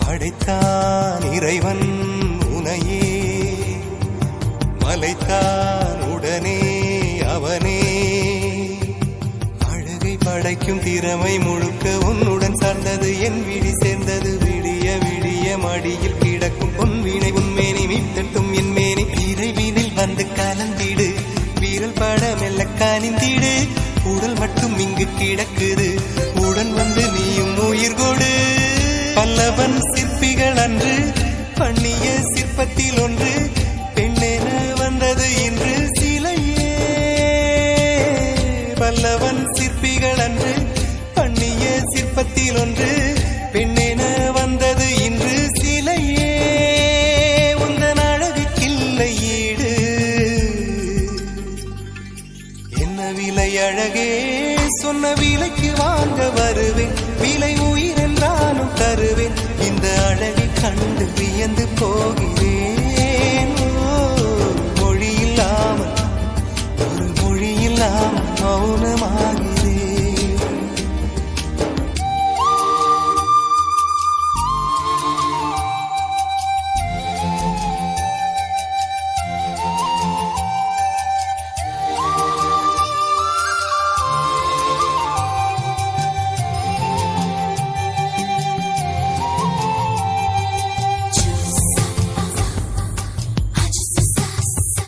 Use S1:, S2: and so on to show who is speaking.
S1: படைத்தான் இறைவன் உனையே, மலைத்தான் உடனே அவனே. அழகை படைக்கும் திறமை முழுக்க உன்னுடன் சார்ந்தது, என் விழி சேர்ந்தது. விடிய விடிய மடியில் கிடக்கும் பொன்வினை உன்மேனி மீட்டட்டும் என் மேனி. இறைவினில் வந்து கலந்திடு, வீரல் பட மெல்ல காணிந்திடு. உடல் மட்டும் இங்கு கிடக்குது, உடன் வந்து நீயும் உயிர் கொடு. பல்லவன் சிற்பிகள் அன்று பண்ணிய சிற்பத்தில் ஒன்று, பெண்ணென வந்தது இன்று சிலையே. பல்லவன் சிற்பிகள் அன்று பண்ணிய சிற்பத்தில் ஒன்று, பெண்ணென வந்தது இன்று சிலையே. உந்தன் அழகுக்கில்லை ஈடு, என்ன விலை அழகே, சொன்ன விலைக்கு வாங்க வருவேன். விலை உயிர் என்றாலும் தருவேன், இந்த அழகை கண்டு வியந்து போகிறேன். மொழியில்லாமல் ஒரு மொழியில்லாமல் மௌனமாகிறேன்.